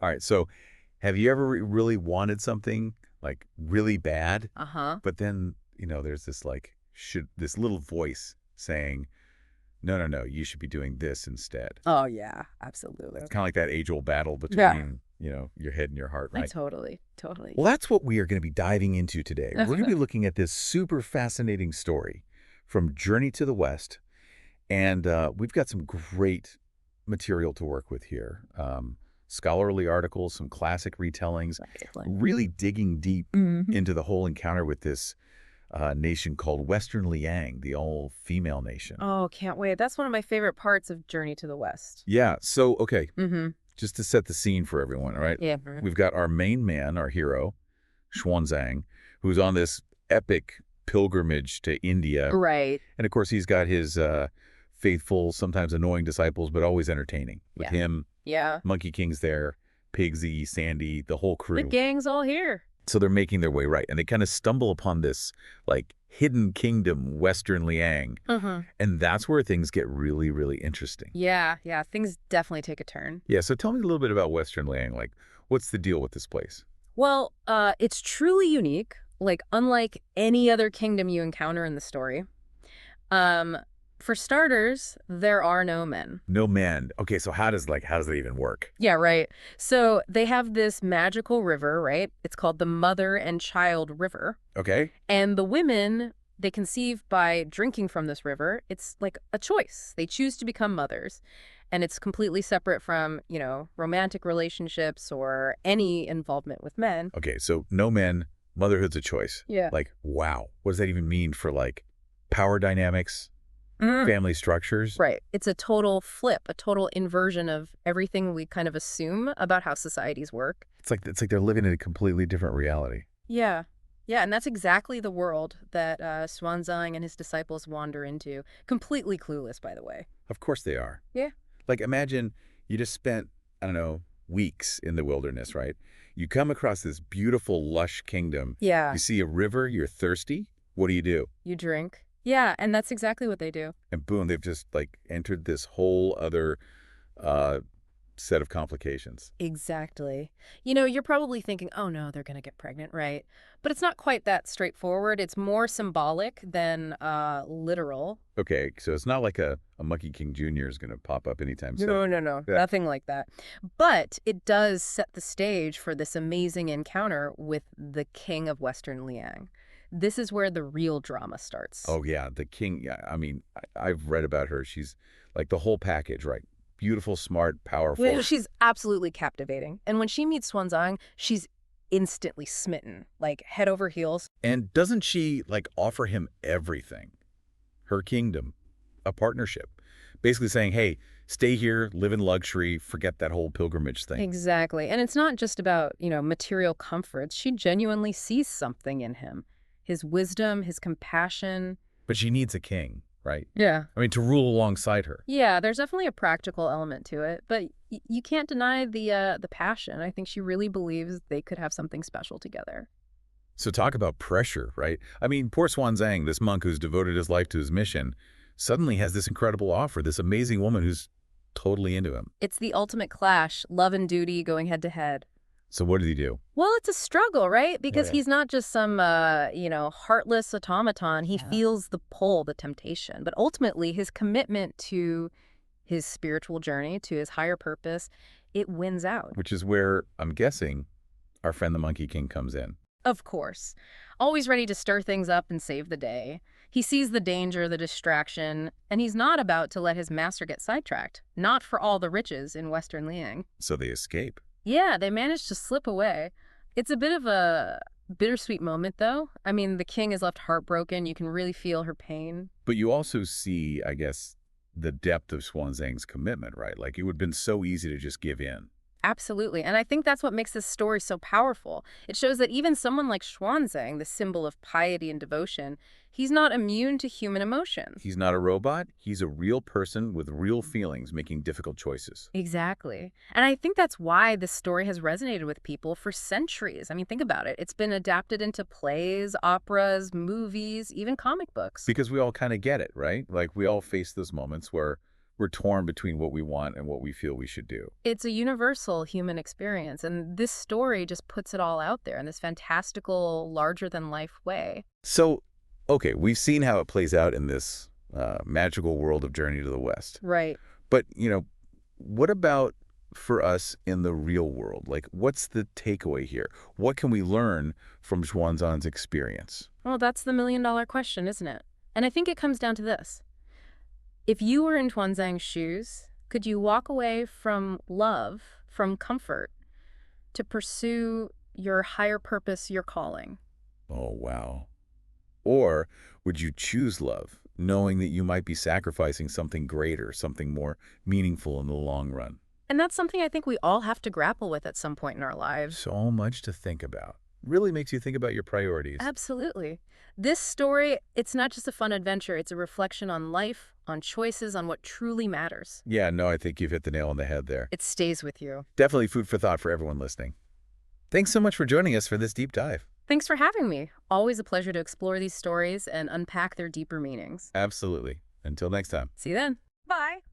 All right, so have you ever really wanted something like really bad, Uh-huh. but then, there's this like this little voice saying, "No, no, no, you should be doing this instead." Oh, yeah, absolutely. It's kind of like that age-old battle Yeah. between, your head and your heart, I right? totally, totally. Well, that's what we are going to be diving into today. We're going to be Okay. looking at this super fascinating story from Journey to the West, and we've got some great material to work with here. Scholarly articles, some classic retellings, Right, like really digging deep Mhm. into the whole encounter with this nation called Western Liang, the all-female nation. Oh, can't wait. That's one of my favorite parts of Journey to the West. Yeah, so, okay, Mhm. just to set the scene for everyone, all right? Yeah. We've got our main man, our hero, Xuanzang, who's on this epic pilgrimage to India. Right. And of course, he's got his faithful, sometimes annoying disciples, but always entertaining. With Yeah. him, Yeah. Monkey King's there, Pigsy, Sandy, the whole The crew. gang's all here. So they're making their way right. And they kind of stumble upon this, like, hidden kingdom, Western Liang. Uh-huh. And that's where things get really, really interesting. Yeah, yeah, things definitely take a turn. Yeah, so tell me a little bit about Western Liang. Like, what's the deal with this place? Well, it's truly unique, like unlike any other kingdom you encounter in the story. Um, for starters, there are no men. No man. Okay, so how does that even work? Yeah, right. So they have this magical river, right? It's called the Mother and Child River. Okay. And the women, they conceive by drinking from this river. It's like a choice. They choose to become mothers. And it's completely separate from, romantic relationships or any involvement with men. Okay, so no men, motherhood's a choice. Yeah. Like, wow. What does that even mean for like power dynamics, Mm. family structures? Right. It's a total flip, a total inversion of everything we kind of assume about how societies work. It's like they're living in a completely different reality. Yeah. Yeah, and that's exactly the world that Swanzang and his disciples wander into. Completely clueless, by the way. Of course they are. Yeah. Like imagine you just spent, I don't know, weeks in the wilderness, right? You come across this beautiful, lush kingdom. Yeah. You see a river, you're thirsty. What do? You drink. Yeah, and that's exactly what they do. And boom, they've just like entered this whole other uh, set of complications. Exactly. You're probably thinking, oh no, they're going to get pregnant, right? But it's not quite that straightforward. It's more symbolic than literal. Okay, so it's not like a Monkey King Jr. is going to pop up anytime soon. No, no, no. Yeah. Nothing like that. But it does set the stage for this amazing encounter with the king of Western Liang. This is where the real drama starts. Oh, yeah, the king. Yeah, I mean, I've read about her. She's like the whole package, right? Beautiful, smart, powerful. Well, she's absolutely captivating. And when she meets Swanzang, she's instantly smitten, like head over heels. And doesn't she, like, offer him everything? Her kingdom, a partnership. Basically saying, hey, stay here, live in luxury, forget that whole pilgrimage thing. Exactly. And it's not just about, material comforts. She genuinely sees something in him. His wisdom, his compassion. But she needs a king, right? Yeah. I mean, to rule alongside her. Yeah, there's definitely a practical element to it, but you can't deny the passion. I think she really believes they could have something special together. So talk about pressure, right? I mean, poor Xuanzang, this monk who's devoted his life to his mission, suddenly has this incredible offer, this amazing woman who's totally into him. It's the ultimate clash, love and duty going head to head. So what did he do? Well, it's a struggle, right? Because yeah. he's not just some, heartless automaton. He Yeah. feels the pull, the temptation. But ultimately, his commitment to his spiritual journey, to his higher purpose, it wins out. Which is where, I'm guessing, our friend the Monkey King comes in. Of course. Always ready to stir things up and save the day. He sees the danger, the distraction, and he's not about to let his master get sidetracked. Not for all the riches in Western Liang. So they escape. Yeah, they managed to slip away. It's a bit of a bittersweet moment, though. I mean, the king is left heartbroken. You can really feel her pain. But you also see, I guess, the depth of Xuanzang's commitment, right? Like, it would have been so easy to just give in. Absolutely. And I think that's what makes this story so powerful. It shows that even someone like Xuanzang, the symbol of piety and devotion, he's not immune to human emotions. He's not a robot. He's a real person with real feelings making difficult choices. Exactly. And I think that's why this story has resonated with people for centuries. I mean, think about it. It's been adapted into plays, operas, movies, even comic books. Because we all kind of get it, right? Like, we all face those moments where we're torn between what we want and what we feel we should do. It's a universal human experience, and this story just puts it all out there in this fantastical, larger-than-life way. So, okay, we've seen how it plays out in this magical world of Journey to the West. Right. But, what about for us in the real world? Like, what's the takeaway here? What can we learn from Xuanzang's experience? Well, that's the million-dollar question, isn't it? And I think it comes down to this. If you were in Xuanzang's shoes, could you walk away from love, from comfort, to pursue your higher purpose, your calling? Oh, wow. Or would you choose love, knowing that you might be sacrificing something greater, something more meaningful in the long run? And that's something I think we all have to grapple with at some point in our lives. So much to think about. Really makes you think about your priorities. Absolutely. This story, it's not just a fun adventure, it's a reflection on life, on choices, on what truly matters. Yeah, no, I think you've hit the nail on the head there. It stays with you. Definitely food for thought for everyone listening. Thanks so much for joining us for this deep dive. Thanks for having me. Always a pleasure to explore these stories and unpack their deeper meanings. Absolutely. Until next time. See you then. Bye.